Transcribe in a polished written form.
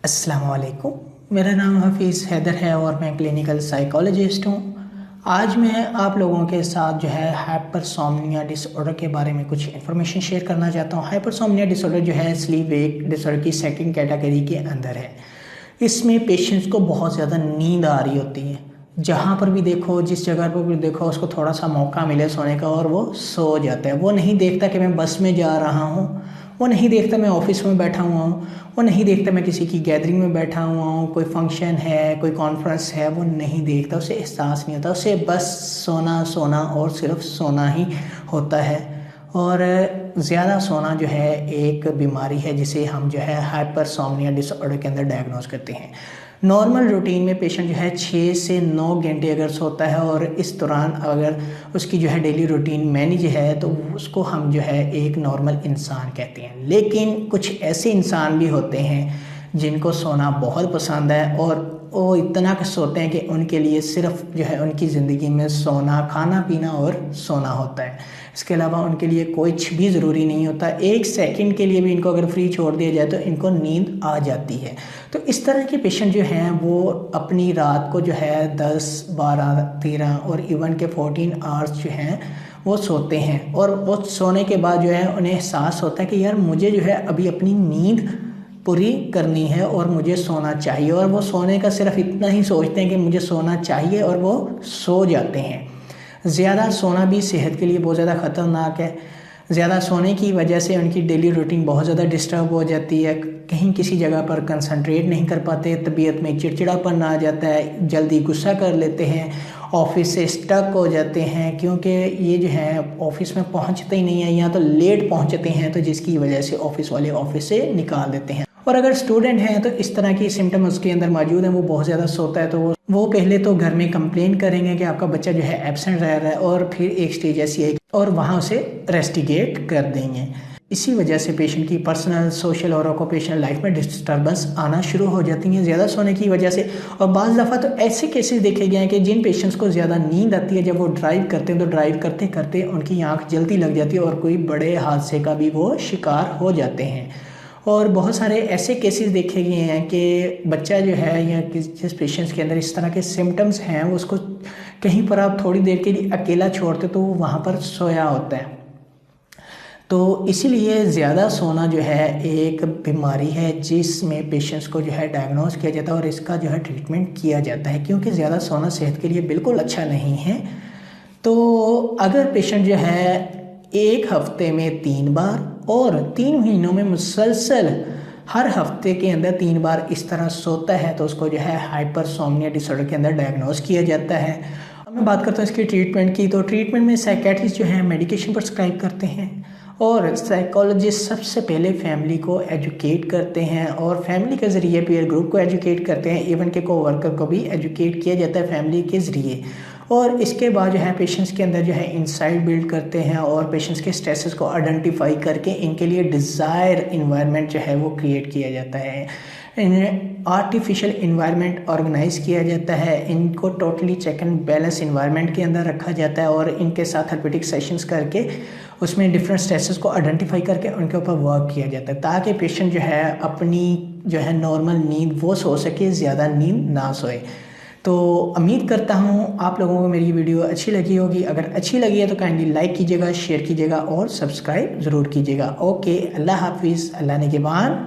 अस्सलाम वालेकुम। मेरा नाम हफीज़ हैदर है और मैं क्लिनिकल साइकोलॉजिस्ट हूँ। आज मैं आप लोगों के साथ जो है हाइपरसोम्निया डिसऑर्डर के बारे में कुछ इन्फॉर्मेशन शेयर करना चाहता हूँ। हाइपरसोम्निया डिसऑर्डर जो है स्लीप वेक डिसऑर्डर की सेकंड कैटेगरी के अंदर है। इसमें पेशेंट्स को बहुत ज़्यादा नींद आ रही होती है। जहाँ पर भी देखो, जिस जगह पर भी देखो, उसको थोड़ा सा मौका मिले सोने का और वो सो जाता है। वो नहीं देखता कि मैं बस में जा रहा हूँ, वो नहीं देखता मैं ऑफिस में बैठा हुआ हूँ, वो नहीं देखता मैं किसी की गैदरिंग में बैठा हुआ हूँ, कोई फंक्शन है, कोई कॉन्फ्रेंस है, वो नहीं देखता। उसे एहसास नहीं होता, उसे बस सोना सोना और सिर्फ सोना ही होता है। और ज़्यादा सोना जो है एक बीमारी है जिसे हम जो है हाइपरसोम्निया डिसऑर्डर के अंदर डायग्नोज करते हैं। नॉर्मल रूटीन में पेशेंट जो है 6 से 9 घंटे अगर सोता है और इस दौरान अगर उसकी जो है डेली रूटीन मैनेज है तो उसको हम जो है एक नॉर्मल इंसान कहते हैं। लेकिन कुछ ऐसे इंसान भी होते हैं जिनको सोना बहुत पसंद है और वो इतना कुछ सोते हैं कि उनके लिए सिर्फ जो है उनकी ज़िंदगी में सोना, खाना पीना और सोना होता है। इसके अलावा उनके लिए कुछ भी ज़रूरी नहीं होता। एक सेकंड के लिए भी इनको अगर फ्री छोड़ दिया जाए तो इनको नींद आ जाती है। तो इस तरह के पेशेंट जो हैं वो अपनी रात को जो है 10, 12, 13 और इवन के 14 आवर्स जो हैं वो सोते हैं। और वो सोने के बाद जो है उन्हें एहसास होता है कि यार मुझे जो है अभी अपनी नींद पूरी करनी है और मुझे सोना चाहिए। और वो सोने का सिर्फ इतना ही सोचते हैं कि मुझे सोना चाहिए और वो सो जाते हैं। ज़्यादा सोना भी सेहत के लिए बहुत ज़्यादा ख़तरनाक है। ज़्यादा सोने की वजह से उनकी डेली रूटीन बहुत ज़्यादा डिस्टर्ब हो जाती है। कहीं किसी जगह पर कंसंट्रेट नहीं कर पाते, तबीयत में चिड़चिड़ापन आ जाता है, जल्दी गुस्सा कर लेते हैं, ऑफिस से स्टक हो जाते हैं क्योंकि ये जो है ऑफिस में पहुंचते ही नहीं है या तो लेट पहुंचते हैं, तो जिसकी वजह से ऑफिस वाले ऑफिस से निकाल देते हैं। और अगर स्टूडेंट हैं तो इस तरह की सिम्टम उसके अंदर मौजूद हैं, वो बहुत ज़्यादा सोता है तो वो पहले तो घर में कंप्लेन करेंगे कि आपका बच्चा जो है एब्सेंट रह रहा है, और फिर एक स्टेज ऐसी है और वहाँ उसे रेस्टिगेट कर देंगे। इसी वजह से पेशेंट की पर्सनल, सोशल और ऑक्यूपेशनल लाइफ में डिस्टर्बेंस आना शुरू हो जाती हैं ज़्यादा सोने की वजह से। और बाज़ दफ़ा तो ऐसे केसेस देखे गए हैं कि जिन पेशेंट्स को ज़्यादा नींद आती है, जब वो ड्राइव करते हैं तो ड्राइव करते करते उनकी आँख जल्दी लग जाती है और कोई बड़े हादसे का भी वो शिकार हो जाते हैं। और बहुत सारे ऐसे केसेस देखे गए हैं कि बच्चा जो है या जिस पेशेंट्स के अंदर इस तरह के सिम्टम्स हैं उसको कहीं पर आप थोड़ी देर के लिए अकेला छोड़ते तो वो वहाँ पर सोया होता है। तो इसीलिए ज़्यादा सोना जो है एक बीमारी है जिसमें पेशेंट्स को जो है डायग्नोज किया जाता है और इसका जो है ट्रीटमेंट किया जाता है, क्योंकि ज़्यादा सोना सेहत के लिए बिल्कुल अच्छा नहीं है। तो अगर पेशेंट जो है एक हफ्ते में 3 बार और 3 महीनों में मुसलसल हर हफ्ते के अंदर 3 बार इस तरह सोता है तो उसको जो है हाइपरसोम्निया डिसऑर्डर के अंदर डायग्नोज किया जाता है। अब मैं बात करता हूँ इसकी ट्रीटमेंट की। तो ट्रीटमेंट में साइकेट्रिस्ट जो है मेडिकेशन प्रिस्क्राइब करते हैं और साइकोलॉजिस्ट सबसे पहले फैमिली को एजुकेट करते हैं और फैमिली के ज़रिए पीयर ग्रुप को एजुकेट करते हैं, इवन के कोवर्कर को भी एजुकेट किया जाता है फैमिली के ज़रिए। और इसके बाद जो है पेशेंट्स के अंदर जो है इंसाइट बिल्ड करते हैं और पेशेंट्स के स्ट्रेसेस को आइडेंटिफाई करके इनके लिए डिज़ायर इन्वायरमेंट जो है वो क्रिएट किया जाता है। इन्हें आर्टिफिशियल इन्वायरमेंट ऑर्गेनाइज किया जाता है, इनको totally check and balance environment के अंदर रखा जाता है और इनके साथ थेरेप्यूटिक सेशंस करके उसमें डिफरेंट स्ट्रेसेस को आइडेंटिफाई करके उनके ऊपर वर्क किया जाता है ताकि पेशेंट जो है अपनी जो है नॉर्मल नींद वो सो सके, ज़्यादा नींद ना सोए। तो उम्मीद करता हूँ आप लोगों को मेरी वीडियो अच्छी लगी होगी। अगर अच्छी लगी है तो काइंडली लाइक कीजिएगा, शेयर कीजिएगा और सब्सक्राइब ज़रूर कीजिएगा। ओके, अल्लाह हाफिज़, अल्लाह निगहबान।